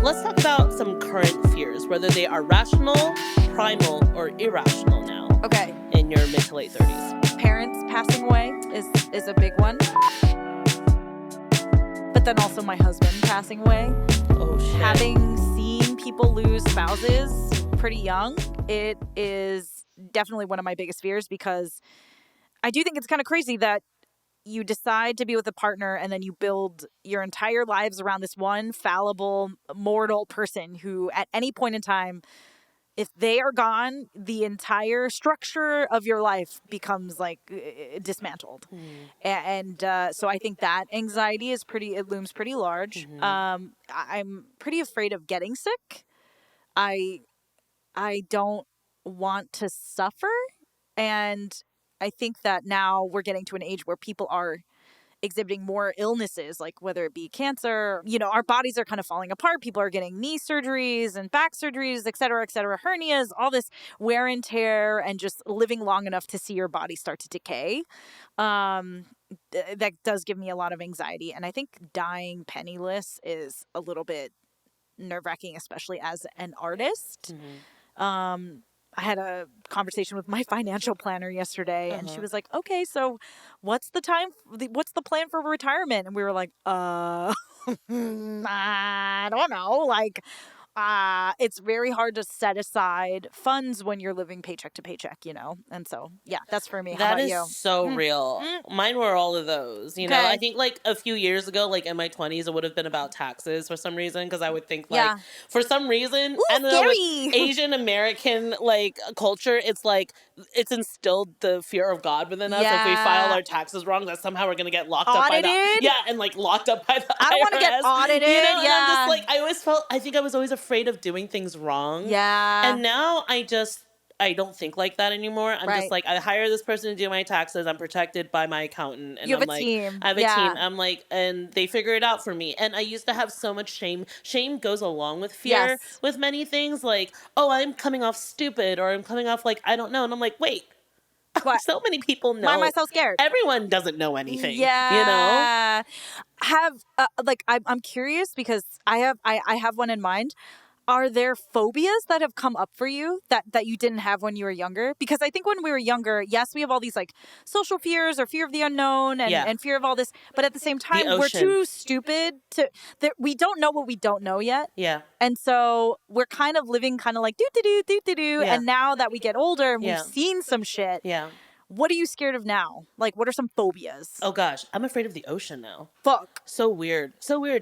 Let's talk about some current fears, whether they are rational, primal, or irrational now. Okay. In your mid to late 30s. Parents passing away is a big one. But then also my husband passing away. Oh, shit. Having seen people lose spouses pretty young, it is definitely one of my biggest fears, because I do think it's kind of crazy that you decide to be with a partner and then you build your entire lives around this one fallible, mortal person who at any point in time, if they are gone, the entire structure of your life becomes like dismantled. And so I think that anxiety it looms pretty large. I'm pretty afraid of getting sick. I don't want to suffer. And I think that now we're getting to an age where people are exhibiting more illnesses, like whether it be cancer, our bodies are kind of falling apart. People are getting knee surgeries and back surgeries, et cetera, hernias, all this wear and tear, and just living long enough to see your body start to decay. That does give me a lot of anxiety. And I think dying penniless is a little bit nerve-wracking, especially as an artist. I had a conversation with my financial planner yesterday, and she was like, okay, so what's the plan for retirement? And we were like, I don't know. Like, it's very hard to set aside funds when you're living paycheck to paycheck, And so, yeah, that's for me. How That about is you? so real. Mine were all of those, Okay. I think like a few years ago, like in my 20s, it would have been about taxes for some reason, because I would think like, for some reason, I don't know, with Asian American like culture, it's like it's instilled the fear of God within us. If we file our taxes wrong, that somehow we're gonna get locked up by locked up by the IRS. I don't want to get audited. And I'm just like, I think I was always afraid of doing things wrong. Yeah. And now I don't think like that anymore. I'm just like, I hire this person to do my taxes. I'm protected by my accountant. And you have I'm a like, team. I have a team. I'm like, and they figure it out for me. And I used to have so much shame. Shame goes along with fear with many things. Like, oh, I'm coming off stupid, or I'm coming off like, I don't know. And I'm like, wait. What? So many people know. Why am I so scared? Everyone doesn't know anything. Yeah. I'm curious, because I have one in mind. Are there phobias that have come up for you that you didn't have when you were younger? Because I think when we were younger, yes, we have all these like social fears or fear of the unknown and fear of all this. But at the same time, we're too stupid we don't know what we don't know yet. Yeah. And so we're kind of living kind of like do. And now that we get older and we've seen some shit. Yeah. What are you scared of now? Like, what are some phobias? Oh, gosh. I'm afraid of the ocean now. Fuck. So weird.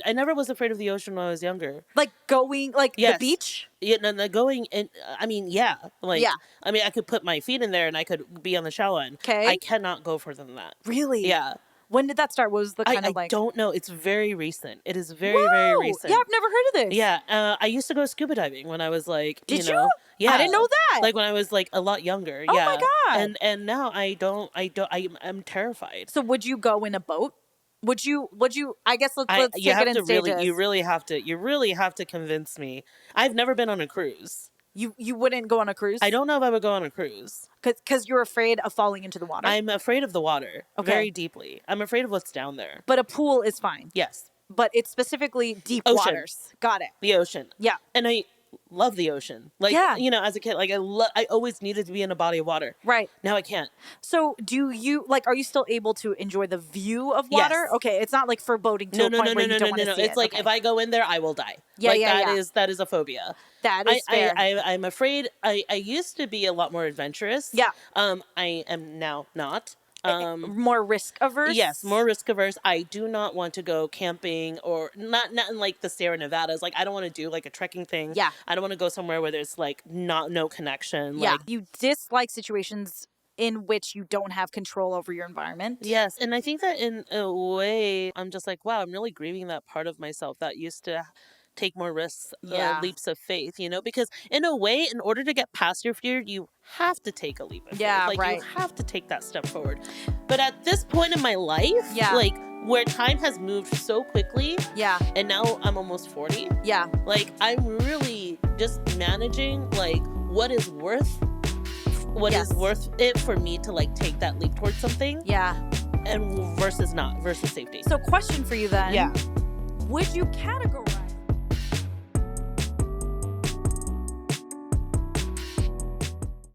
I never was afraid of the ocean when I was younger. Like going, like the beach? Yeah, no, going in, I mean, I could put my feet in there and I could be on the shallow end. Okay. I cannot go further than that. Really? Yeah. When did that start? What was the kind of I like? don't know. It's very recent. It is very recent. Yeah, I've never heard of this. Yeah. I used to go scuba diving when I was like, Did you? Yeah. I didn't know that. Like when I was like a lot younger. Oh yeah. my God. And now I'm terrified. So would you go in a boat? Would you, I guess let's take it in stages. You really have to convince me. I've never been on a cruise. You wouldn't go on a cruise? I don't know if I would go on a cruise. Because you're afraid of falling into the water? I'm afraid of the water very deeply. I'm afraid of what's down there. But a pool is fine? Yes. But it's specifically deep waters? Got it. The ocean. Yeah. And I love the ocean. Like, as a kid, like I always needed to be in a body of water. Right. Now I can't. So do you, are you still able to enjoy the view of water? Yes. Okay. It's not like foreboding to a point where you don't want to see it. It's like if I go in there, I will die. Yeah, that is a phobia. That is fair. I'm afraid. I used to be a lot more adventurous. Yeah. I am now not. More risk averse? Yes, more risk averse. I do not want to go camping, or not in like the Sierra Nevadas. Like I don't want to do like a trekking thing. Yeah. I don't want to go somewhere where there's like no connection. Yeah. Like, you dislike situations in which you don't have control over your environment. Yes. And I think that in a way, I'm just like, wow, I'm really grieving that part of myself that used to take more risks, leaps of faith, because in a way, in order to get past your fear, you have to take a leap of faith. You have to take that step forward. But at this point in my life, like where time has moved so quickly, and now I'm almost 40, like I'm really just managing like what is worth it for me to like take that leap towards something, and versus safety. So question for you then, yeah, would you categorize